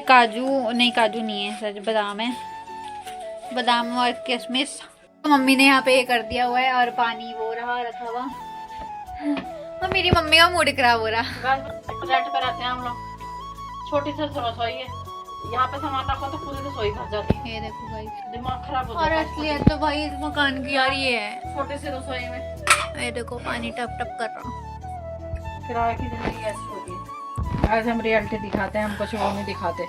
काजू नहीं, काजू नहीं है सच, बादाम है, बादाम और किशमिश। तो मम्मी ने यहाँ पे ये कर दिया हुआ है और पानी वो रहा रखा हुआ। और मेरी मम्मी का मूड खराब हो रहा। रेंट पे रहते हैं हम लोग, छोटी सी रसोई है, यहाँ पे सामान रखो तो पूरी रसोई भर जाती है। ये देखो भाई, दिमाग खराब हो और जाता है। असलियत तो भाई इस मकान की यार ये है, छोटी सी रसोई में ये देखो पानी टप टप कर रहा। किराए की जिंदगी ऐसी होती है। आज हम रियलिटी दिखाते हैं, हम कुछ वो नहीं दिखाते,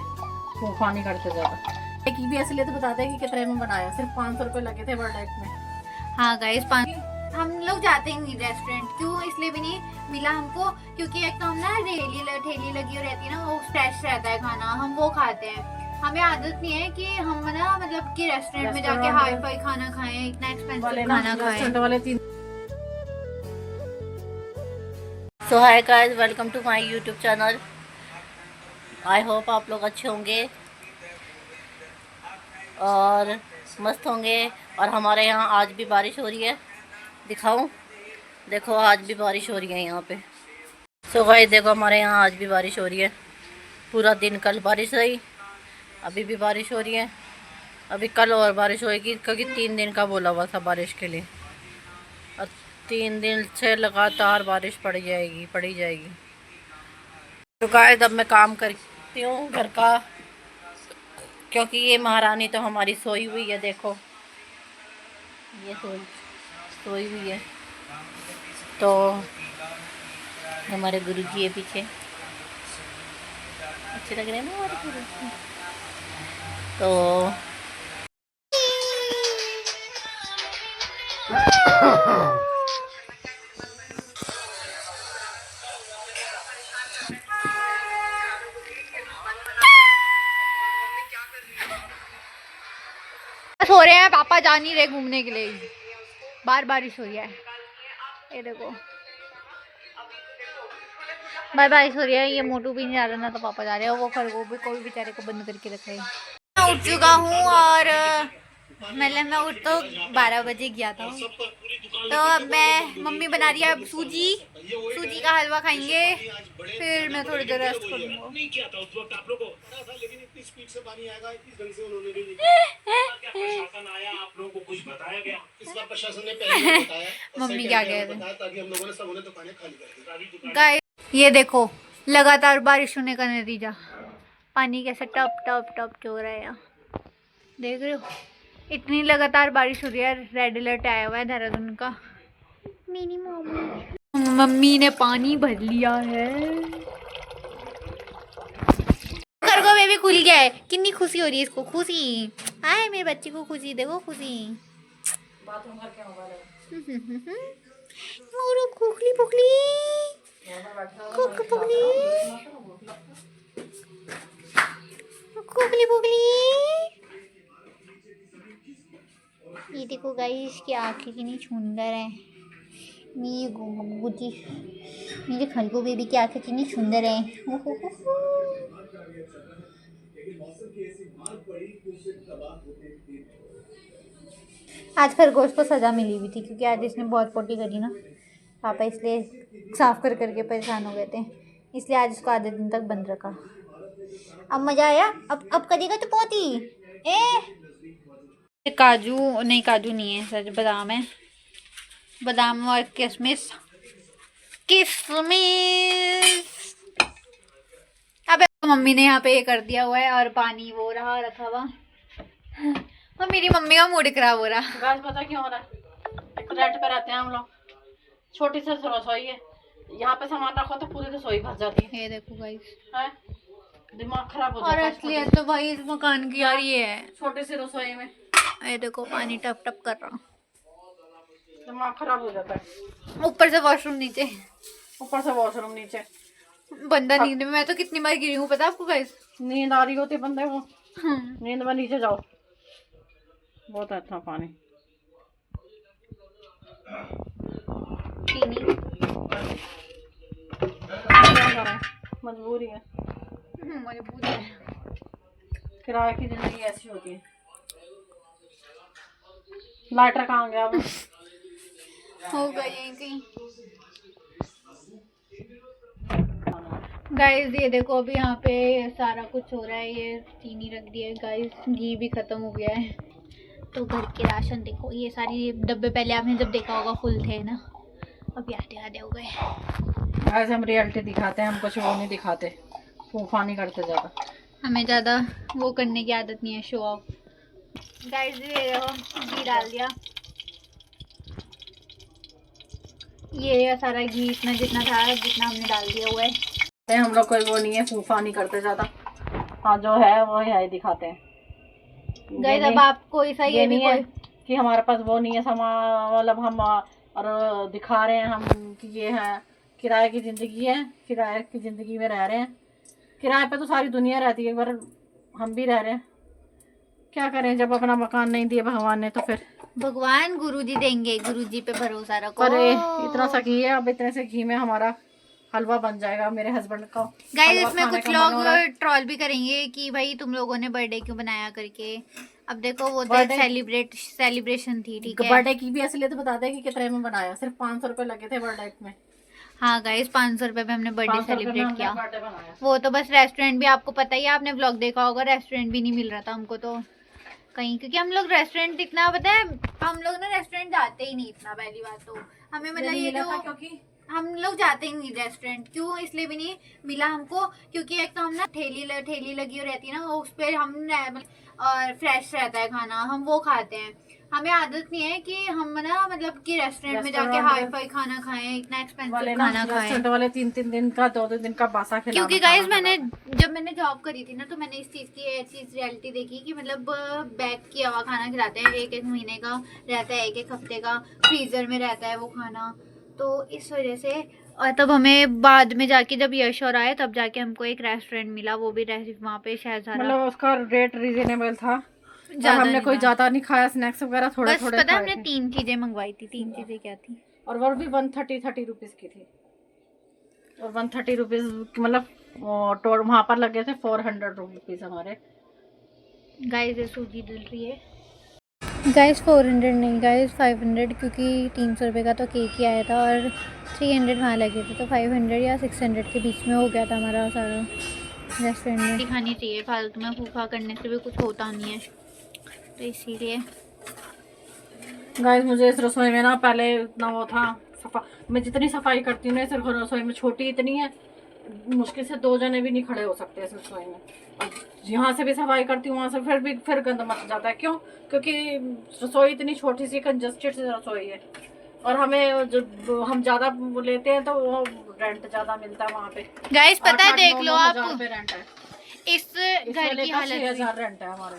तूफान नहीं करते ज्यादा। एक भी असलियत बताते हैं कि कितने में बनाया, सिर्फ 500 रुपए लगे थे बर्डेट में। हाँ गाइस, हम लोग जाते ही नहीं रेस्टोरेंट, क्यों इसलिए भी नहीं मिला हमको, क्योंकि एक तो हम ना ठेली लगी रहती है ना, वो फ्रेश रहता है खाना, हम वो खाते हैं। हमें आदत नहीं है कि हम ना मतलब कि रेस्टोरेंट में जाके हाई फाई खाना खाएं, इतना एक्सपेंसिव खाना खाएं वाले 3। So hi guys, welcome to my YouTube channel. I hope आप लोग अच्छे होंगे और मस्त होंगे। और हमारे यहाँ आज भी बारिश हो रही है, दिखाऊं? देखो आज भी बारिश हो रही है यहाँ पे। सो गाइस देखो, हमारे यहाँ आज भी बारिश हो रही है, पूरा दिन कल बारिश रही, अभी भी बारिश हो रही है, अभी कल और बारिश होएगी, क्योंकि 3 दिन का बोला हुआ था बारिश के लिए, और 3 दिन से लगातार बारिश पड़ी जाएगी। तो गाइस अब मैं काम करती हूँ घर का, क्योंकि ये महारानी तो हमारी सोई हुई है। देखो ये सोई हुई है, तो हमारे गुरुजी है पीछे, अच्छे लग रहे हैं ना हमारे गुरुजी। तो हो रहे हैं, पापा जा नहीं रहे घूमने के लिए, बार बारिश हो रही है, ये देखो बारिश हो रही है। ये मोटू भी नहीं जा रहा ना, तो पापा जा रहे हैं, वो खरगोश भी कोई बेचारे को बंद करके रखे है। मैं उठ चुका हूँ और मतलब मैं उठ तो 12 बजे गया था, तो अब मैं मम्मी बना रही है सूजी का हलवा खाएंगे, फिर मैं थोड़ी देर रेस्ट करूँगा। मम्मी क्या कह रहे हैं? ये देखो लगातार बारिश होने का नतीजा, पानी कैसे टप टप टप चो रहा है, देख रहे हो? इतनी लगातार बारिश हो रही है, रेड अलर्ट आया हुआ है देहरादून का। मेरी मम्मी ने पानी भर लिया है, खरगोश बेबी खुल गया है, कितनी खुशी हो रही है इसको, खुशी आए मेरे बच्चे को, खुशी देखो, खुशी। खुखली पुखली खुखली पुखली। ये देखो गाइस की आंखें कितनी सुंदर है, मेरे खरगोश बेबी की आंखें कितनी सुंदर है। आज खरगोश को सजा मिली हुई थी, क्योंकि आज इसने बहुत पोटी करी ना पापा, इसलिए साफ कर करके परेशान हो गए थे, इसलिए आज इसको आधे दिन तक बंद रखा। अब मजा आया, अब करेगा तो पोती। काजू नहीं, काजू नहीं है सच, बादाम है, बादाम और किशमिश। अब मम्मी ने यहाँ पे ये कर दिया हुआ है और पानी वो रहा रखा हुआ, और मेरी मम्मी का मूड खराब हो रहा। गाइस पता क्यों हो रहा है? रेंट पे रहते हैं हम लोग, छोटी सी रसोई है, यहाँ पे सामान रखो तो पूरी रसोई भर जाती है। ये देखो गाइस, दिमाग खराब हो और जाता है। असलियत तो भाई इस मकान की यार ये है, छोटी सी रसोई में ये देखो पानी टप टप कर रहा, दिमाग खराब हो जाता है। ऊपर से वॉशरूम नीचे, ऊपर से वॉशरूम नीचे, बंदा नींद में, मैं तो कितनी बार गिरी हूँ पता है आपको गाइस, नींद आ रही होती बंदे को, नींद में नीचे जाओ। बहुत अच्छा पानी मजबूरी है, मजबूरी है, किराए की जिंदगी ऐसी होती है। लाइटर कहाँ गया? होगा यहीं कहीं। गाइस ये देखो अभी यहाँ पे सारा कुछ हो रहा है, ये चीनी रख दिया है गाइस, घी भी खत्म हो गया है। तो घर के राशन देखो, ये सारी डब्बे पहले आपने जब देखा होगा फुल थे ना, अभी आधे आधे हो गए। गाइस हम रियलिटी दिखाते हैं, हम कुछ वो नहीं दिखाते, फूफा नहीं करते ज़्यादा, हमें ज़्यादा वो करने की आदत नहीं है, शो ऑफ। गाइस ये देखो घी डाल दिया, ये सारा घी इतना जितना था जितना हमने डाल दिया हुआ है। हम लोग कोई वो नहीं है, फूफा नहीं करते ज़्यादा। हाँ जो है वो है दिखाते हैं। गाइस अब आपको ऐसा ये भी नहीं है कि हमारे पास वो नहीं है मतलब हम और दिखा रहे हैं हम कि ये है, किराए की ज़िंदगी है, किराए की ज़िंदगी में रह रहे हैं। किराए पे तो सारी दुनिया रहती है, एक बार हम भी रह रहे हैं, क्या करें जब अपना मकान नहीं दिया भगवान ने, तो फिर भगवान गुरुजी देंगे, गुरुजी पे भरोसा रखो। पर इतना सा घी है, अब इतने से घी में हमारा हलवा बन जाएगा मेरे हस्बैंड का। गाइस इसमें कुछ लोग ट्रोल भी करेंगे कि भाई तुम लोगों ने बर्थडे क्यों बनाया करके। अब देखो वो तो सेलिब्रेशन थी, ठीक है। बर्थडे की भी असलियत बताते हैं कि कितने में बनाया, सिर्फ 500 रुपए लगे थे बर्थडे में। हाँ गाइस 500 रुपए में हमने बर्थडे सेलिब्रेट किया। बनाया। वो तो बस रेस्टोरेंट भी, आपको पता ही है, आपने व्लॉग देखा होगा, रेस्टोरेंट भी नहीं मिल रहा था हमको तो कहीं, क्योंकि हम लोग रेस्टोरेंट इतना, पता है हम लोग ना रेस्टोरेंट जाते ही नहीं इतना, पहली बात तो हमें मतलब ये जो क्योंकि हम लोग जाते ही नहीं रेस्टोरेंट, क्यों इसलिए भी नहीं मिला हमको, क्योंकि एक तो हम ना ठेली लगी रहती है ना, उस पर हम और फ्रेश रहता है खाना, हम वो खाते हैं। हमें आदत नहीं है कि हम ना मतलब कि रेस्टोरेंट में जाके हाई फाई खाना खाएं, इतना एक्सपेंसिव खाना खाएं। वाले 3-3 दिन का 2-2 दिन का बासा खिलाना। क्योंकि गाइस जब मैंने जॉब करी थी ना, तो मैंने इस चीज रियलिटी देखी कि मतलब बैक किया हुआ खाना खिलाते हैं, 1-1 महीने का रहता है, 1-1 हफ्ते का फ्रीजर में रहता है वो खाना, तो इस वजह से। और तब हमें बाद में जाके जब यश और आए तब जाके हमको एक रेस्टोरेंट मिला, वो भी वहाँ पे शहजादा, मतलब उसका रेट रीजनेबल था, हमने कोई ज्यादा नहीं खाया, स्नैक्स वगैरह थोड़े थोड़े पता हमने 3 चीजें मंगवाई थी। 3 चीजें क्या थी, और वो भी 130 रुपीज की थी, और 130 रुपीज मतलब वहाँ पर लगे थे 400 रुपीज हमारे। गाइस ये सूजी डल रही है गाइस, 400 नहीं गाइस 500, क्योंकि 300 रुपये का तो केक ही आया था और 300 वहाँ लगे थे, तो 500 या 600 के बीच में हो गया था हमारा सारा रेस्टोरेंट में। दिखानी चाहिए, फालतू में फूफा करने से भी कुछ होता नहीं है, तो इसीलिए। गाइस मुझे इस रसोई में ना पहले इतना वो था, मैं जितनी सफाई करती हूँ ना इस रसोई में, छोटी इतनी है, मुश्किल से 2 जने भी नहीं खड़े हो सकते इस रसोई में। यहाँ से भी सफाई करती हूँ, वहाँ से फिर गंद मच जाता है। क्यों? क्योंकि रसोई इतनी छोटी सी कंजस्टेड सी रसोई है, और हमें जब हम ज्यादा लेते हैं तो वो रेंट ज्यादा मिलता है वहाँ पे। गाइस पता है, देख लो आप रेंट है, इस घर की हालत 6,000 रेंट है हमारे,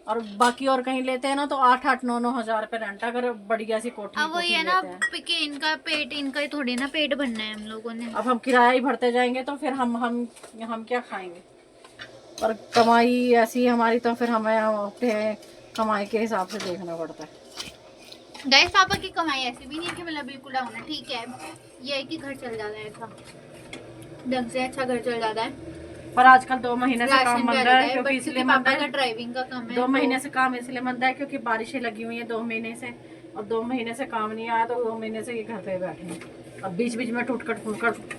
और बाकी और कहीं लेते हैं ना तो 8-9 हजार रुपए रेंट, अगर बढ़िया सी कोठी। अब वही है ना कि इनका ही थोड़ी ना पेट भरना है हम लोगों ने। अब हम किराया ही भरते जाएंगे तो फिर हम क्या खाएंगे, और कमाई ऐसी हमारी, तो फिर हमें अपने कमाई के हिसाब से देखना पड़ता है। गाइस पापा की कमाई ऐसी भी नहीं है कि मतलब बिल्कुल डाउन है, ठीक है, ये है कि घर चल जाता है, ऐसा ढंग से अच्छा घर चल जाता है, पर आजकल 2 महीने से काम बंद है, क्योंकि इसलिए पापा का ड्राइविंग का काम है। 2 महीने से काम इसलिए बंद है क्योंकि बारिशें लगी हुई हैं 2 महीने से, और 2 महीने से काम नहीं आया, तो 2 महीने से ये घर पे बैठे हैं। अब बीच बीच में टूटकट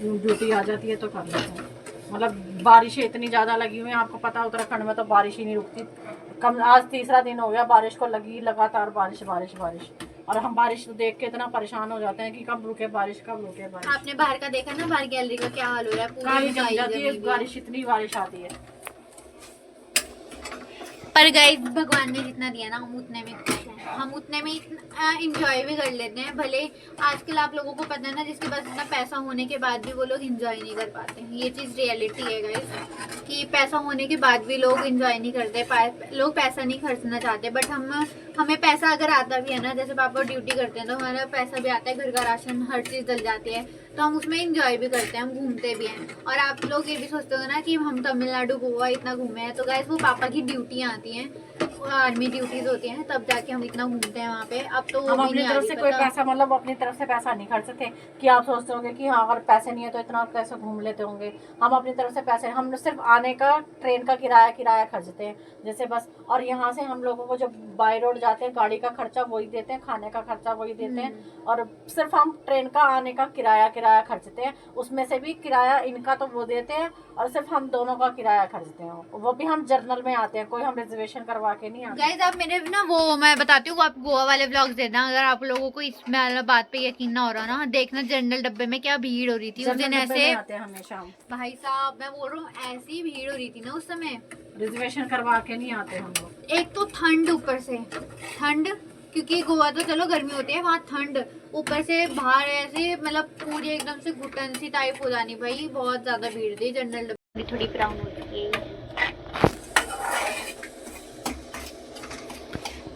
ड्यूटी आ जाती है तो कर लेते हैं। मतलब बारिशें इतनी ज़्यादा लगी हुई हैं, आपको पता है उत्तराखंड में तो बारिश ही नहीं रुकती। कम आज 3रा दिन हो गया बारिश को लगी, लगातार बारिश बारिश बारिश, और हम बारिश देख के इतना परेशान हो जाते हैं कि कब रुके बारिश, कब रुके बारिश। आपने बाहर का देखा ना, बाहर गैलरी का क्या हाल हो रहा है, काली जम जाती है बारिश, इतनी बारिश आती है। पर गाइस भगवान ने जितना दिया ना, हम उतने में खुश हैं, हम उतने में इंजॉय भी कर लेते हैं। भले आजकल आप लोगों को पता है ना, जिसके पास इतना पैसा होने के बाद भी वो लोग इंजॉय नहीं कर पाते, ये चीज़ रियलिटी है गाइस, कि पैसा होने के बाद भी लोग इंजॉय नहीं करते, लोग पैसा नहीं खर्चना चाहते। बट हमें पैसा अगर आता भी है ना, जैसे पापा ड्यूटी करते हैं तो हमारा पैसा भी आता है, घर का राशन हर चीज़ डल जाती है, तो हम उसमें इंजॉय भी करते हैं, हम घूमते भी हैं। और आप लोग ये भी सोचते हो ना कि हम तमिलनाडु गोवा इतना घूमे हैं, तो गाइस वो पापा की ड्यूटियाँ आती हैं, आर्मी ड्यूटीज होती हैं तब जाके हम इतना घूमते हैं वहाँ पे। अब तो वो हम भी अपनी नहीं आ तरफ रही से कोई पता। पैसा, मतलब अपनी तरफ से पैसा नहीं खर्चते कि आप सोचते होंगे कि हाँ अगर पैसे नहीं है तो इतना कैसे घूम लेते होंगे। हम अपनी तरफ से पैसे, हम सिर्फ आने का ट्रेन का किराया खर्चते हैं जैसे बस। और यहाँ से हम लोगों को जब बाई रोड जाते हैं गाड़ी का खर्चा वही देते हैं, खाने का खर्चा वही देते हैं, और सिर्फ हम ट्रेन का आने का किराया खर्चते हैं। उसमें से भी किराया इनका तो वो देते हैं और सिर्फ हम दोनों का किराया खर्चते हैं, वो भी हम जर्नल में आते हैं, कोई हम रिजर्वेशन करवा के नहीं आते। गाइस आप मेरे ना वो मैं बताती हूँ, आप गोवा वाले व्लॉग्स देखना अगर आप लोगों को इस बात पे यकीन ना हो रहा ना, देखना जनरल डब्बे में क्या भीड़ हो रही थी उस दिन। ऐसे आते हैं हमेशा हम, भाई साहब मैं बोल रहा हूँ ऐसी भीड़ हो रही थी ना उस समय, रिजर्वेशन करवा के नहीं आते हम लोग। एक तो ठंड, ऊपर से ठंड, क्योंकि गोवा तो चलो गर्मी होती है, वहाँ ठंड, ऊपर से बाहर ऐसे मतलब पूरी एकदम से घुटन सी टाइप हो जानी भाई, बहुत ज्यादा भीड़ थी। जनरल डब्बे थोड़ी ब्राउन हो चुकी है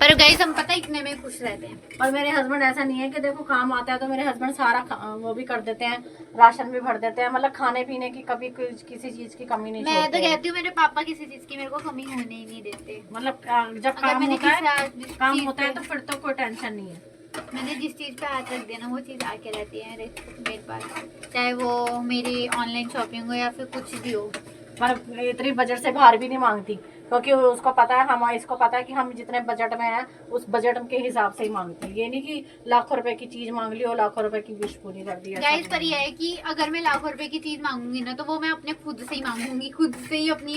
पर गाइस हम पता इतने में खुश रहते हैं। और मेरे हस्बैंड ऐसा नहीं है कि देखो काम आता है तो मेरे हस्बैंड सारा वो भी कर देते हैं, राशन भी भर देते हैं, मतलब खाने पीने की कभी किसी चीज की कमी नहीं मैं छोड़ते तो हैं। कहती हूँ मेरे पापा किसी चीज की मेरे को कमी होने ही नहीं देते। मतलब जब अगर काम मैंने होता है तो फिर तो कोई टेंशन नहीं है। मैंने जिस चीज पे हाथ रख दिया ना वो चीज आके रहती है मेरे पास, चाहे वो मेरी ऑनलाइन शॉपिंग हो या फिर कुछ भी हो। पर इतनी बजट से बाहर भी नहीं मांगती, क्योंकि उसको पता है, हम इसको पता है कि हम जितने बजट में हैं उस बजट के हिसाब से ही मांगती है। ये नहीं कि लाखों रुपए की चीज मांग ली और लाखों रुपए की विश पूरी कर दी। गाइस पर ये है कि अगर मैं लाखों रुपए की चीज मांगूंगी ना तो वो मैं अपने खुद से ही मांगूंगी, खुद से ही अपनी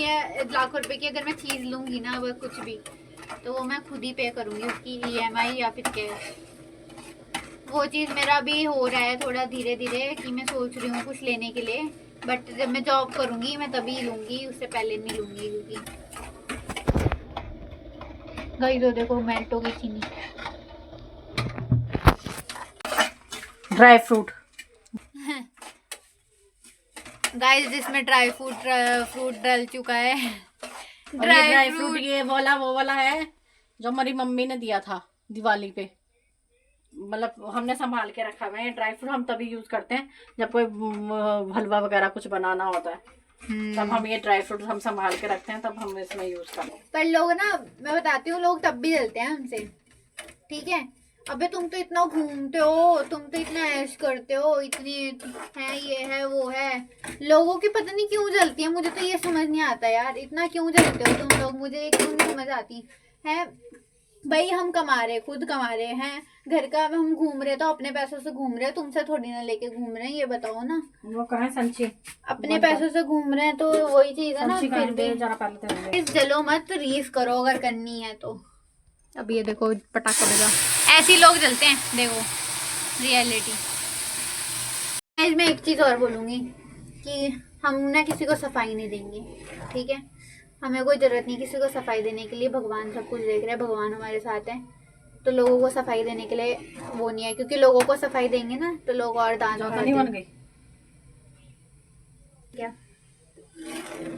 लाखों रुपए की अगर मैं चीज लूंगी ना वो कुछ भी तो वो मैं खुद ही पे करूंगी उसकी EMI या फिर कैश। वो चीज मेरा भी हो रहा है थोड़ा धीरे धीरे कि मैं सोच रही हूँ कुछ लेने के लिए, बट जब मैं जॉब करूंगी मैं तभी लूंगी, उससे पहले नहीं लूंगी। क्योंकि गाइस तो देखो मेल्ट हो गई चीनी। ड्राई फ्रूट गाइस जिसमें ड्राई फ्रूट डल चुका है। ड्राई फ्रूट ये वाला वो वाला है जो हमारी मम्मी ने दिया था दिवाली पे, मतलब हमने संभाल के रखा हुआ है। ड्राई फ्रूट हम तभी यूज करते हैं जब कोई हलवा वगैरह कुछ बनाना होता है, तब हम ये ड्राई फ्रूट हम संभाल के रखते हैं, तब हम इसमें यूज करते हैं। पर लोग ना, मैं बताती हूँ, लोग तब भी जलते हैं हमसे, ठीक है। अबे तुम तो इतना घूमते हो, तुम तो इतना ऐश करते हो, इतनी है ये है वो है, लोगों की पता नहीं क्यों जलती है। मुझे तो ये समझ नहीं आता यार, इतना क्यों जलते हो तुम लोग, मुझे क्यों नहीं समझ आती है। भाई हम कमा रहे, खुद कमा रहे हैं, घर का हम घूम रहे तो अपने पैसों से घूम रहे हैं, तुमसे थोड़ी ना लेके घूम रहे हैं, ये बताओ ना। वो कहाँ संची अपने पैसों से घूम रहे हैं तो वही चीज है ना। फिर भी इस जलो मत, रीस करो अगर करनी है तो। अब ये देखो पटाखा बजा, ऐसे ही लोग जलते हैं, देखो रियलिटी। मैं एक चीज और बोलूंगी कि हम ना किसी को सफाई नहीं देंगे, ठीक है। हमें कोई जरूरत नहीं किसी को सफाई देने के लिए, भगवान सब कुछ देख रहे हैं, भगवान हमारे साथ है, तो लोगों को सफाई देने के लिए वो नहीं है, क्योंकि लोगों को सफाई देंगे ना तो लोग और दान नहीं बन गई क्या।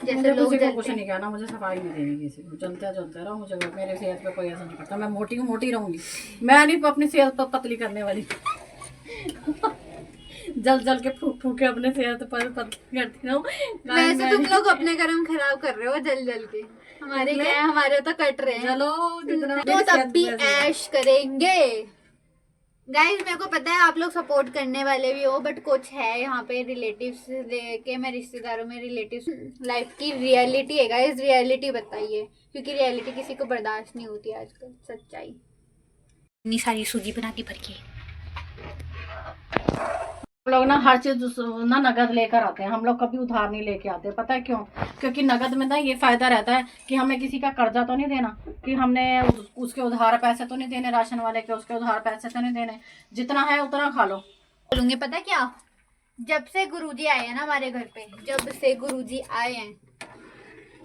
जैसे लोग को कुछ नहीं कहना, मुझे सफाई नहीं देनी किसी को, जलता रहो, मुझे मेरे सेहत पे कोई असर नहीं पड़ता। मैं मोटी हूँ, मोटी रहूंगी, मैं नहीं अपनी सेहत पर पतली करने वाली। जल के फूक के अपने सेहत पर पतली करती रहूं। वैसे तुम लोग अपने कर्म खराब कर रहे हो जल के, हमारे क्या है, हमारे तो कट रहे हैं, चलो तो तब भी ऐश करेंगे। गाइस मेरे को पता है आप लोग सपोर्ट करने वाले भी हो, बट कुछ है यहाँ पे रिलेटिव्स लेके, मैं रिश्तेदारों में रिलेटिव्स, लाइफ की रियलिटी है गाइस, रियलिटी बताइए, क्योंकि रियलिटी किसी को बर्दाश्त नहीं होती आजकल, सच्चाई। इतनी सारी सूजी बनाती भर के लोग ना हर चीज ना नगद लेकर आते हैं, हम लोग कभी उधार नहीं लेके आते। पता है क्यों? क्योंकि नगद में ना ये फायदा रहता है कि हमें किसी का कर्जा तो नहीं देना, कि हमने उसके उधार पैसे तो नहीं देने, राशन वाले के उसके उधार पैसे तो नहीं देने, जितना है उतना खा लो। बोलूंगी पता क्या, जब से गुरुजी आए हैं ना हमारे घर पे, जब से गुरुजी आए हैं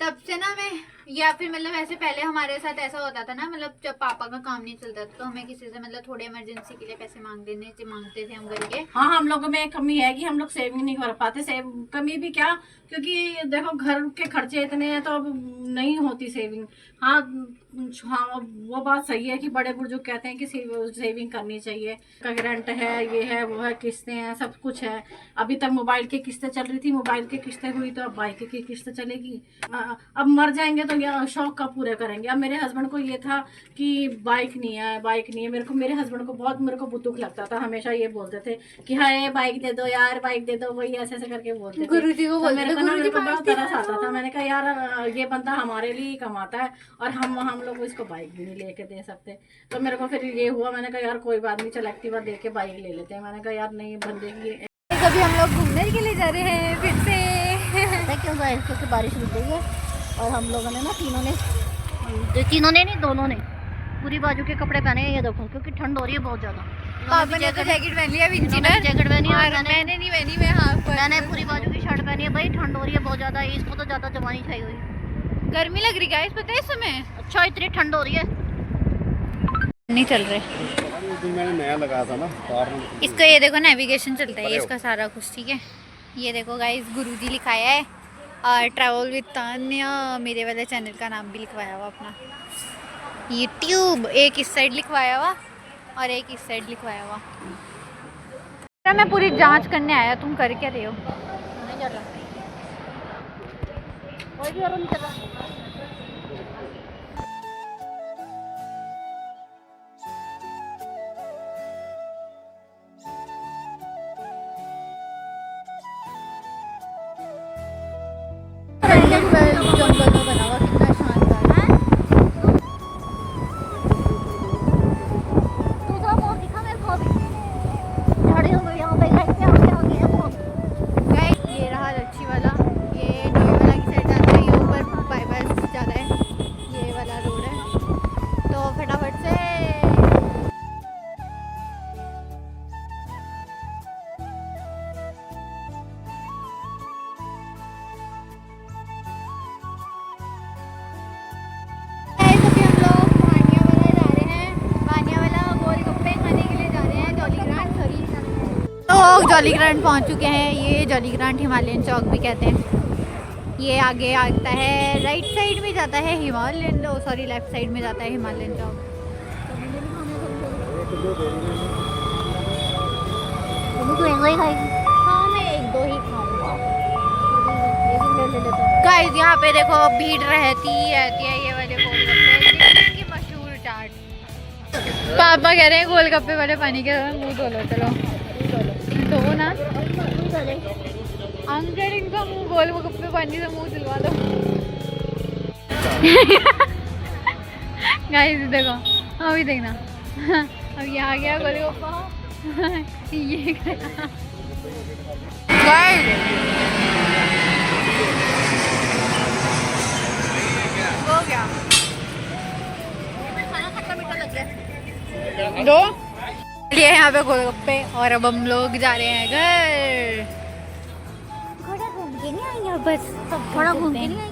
तब से ना मैं, या फिर मतलब ऐसे पहले हमारे साथ ऐसा होता था ना, मतलब जब पापा का काम नहीं चलता था तो हमें किसी से मतलब थोड़े इमरजेंसी के लिए पैसे मांगते थे हम घर के। हाँ, हम लोगों में कमी है कि हम लोग सेविंग नहीं कर पाते। कमी भी क्या, क्योंकि देखो घर के खर्चे इतने हैं तो अब नहीं होती सेविंग। हाँ हाँ, वो बात सही है कि बड़े बुजुर्ग कहते हैं कि सेविंग करनी चाहिए, रेंट है, ये है वो है, किस्तें हैं, सब कुछ है। अभी तक मोबाइल की किस्तें चल रही थी, मोबाइल की किस्तें हुई तो अब बाइक की किस्तें चलेगी। अब मर जाएंगे मतलब शौक का पूरे करेंगे। अब मेरे हस्बैंड को ये था कि बाइक नहीं है मेरे हस्बैंड को बहुत दुख लगता था, हमेशा ये बोलते थे कि हाय बाइक दे दो यार, बाइक दे दो, वही ऐसे ऐसे करके बोलते थे। गुरुजी को बोलते थे, मेरे को बहुत तरस आता था। मैंने कहा यार ये बंदा हमारे लिए ही कमाता है और हम लोग इसको बाइक भी नहीं लेके दे सकते। तो मेरे को फिर ये हुआ, मैंने कहा यार कोई बात नहीं, चल एक्टिवा दे के बाइक ले लेते हैं। मैंने कहा यार नहीं, बंदे की कभी हम लोग घूमने के लिए जा रहे हैं फिर से। क्यों गए, क्योंकि बारिश रुक गई है और हम लोगों ने ना तीनों ने नहीं, दोनों ने पूरी बाजू के कपड़े पहने हैं। ये देखो क्योंकि ठंड हो रही है बहुत ज्यादा। पापा ने तो जैकेट पहन लिया, जैकेट पहनी है और मैंने नहीं पहनी, मैं हाफ पर। मैंने पूरी बाजू की शर्ट पहनी है। भाई ठंड हो रही है बहुत ज्यादा, इसको तो ज्यादा जवानी चाहिए हुई। गर्मी लग रही है, पता है इस समय। अच्छा इतनी ठंड हो रही है, नहीं चल रहे। मैंने नया लगाया था ना इसका ये देखो नेविगेशन चलता है इसका सारा कुछ, ठीक है। ये देखो गाइस गुरुजी लिखाया है और ट्रैवल विद तान्या, मेरे वाले चैनल का नाम भी लिखवाया हुआ अपना। यूट्यूब एक इस साइड लिखवाया हुआ और एक इस साइड लिखवाया हुआ। मैं पूरी जांच करने आया, तुम कर क्या रहे हो? नहीं चल रहा, कोई भी और नहीं चल रहा। जंगल में बना हुआ कितना शानदार है। दूसरा मोर दिखा मेरे को अभी, झाड़ी हो गई यहाँ पे, आगे गाइस ये रहा लच्छी वाला, ये नोई वाला की साइड जाता है, ये ऊपर बाईपास जाता है, ये वाला रोड है। तो फटाफट से जॉली ग्रांट पहुंच चुके हैं। ये जॉली ग्रांट हिमालयन चौक भी कहते हैं। ये आगे आता है, राइट साइड में जाता है हिमालयन, सॉरी लेफ्ट साइड में जाता है हिमालयन चौक। हाँ मैं एक दो ही खाऊंगा। गाइस यहाँ पे देखो भीड़ रहती है ये वाले गोलगप्पे की मशहूर चाट। पापा कह रहे हैं गोलगप्पे वाले पानी के मुंह धो लो, चलो दो ना अंकल, इनका मुंह गोलगप्पे पानी से मुंह धुलवा दो। गाइस देखो अभी देखना, अब ये आ गया गोलगप्पा। ये हो गया दो लिए यहाँ पे गोलगप्पे और अब हम लोग जा रहे हैं घर। थोड़ा घूम के नहीं आएंगे, बस थोड़ा घूम के नहीं आएंगे।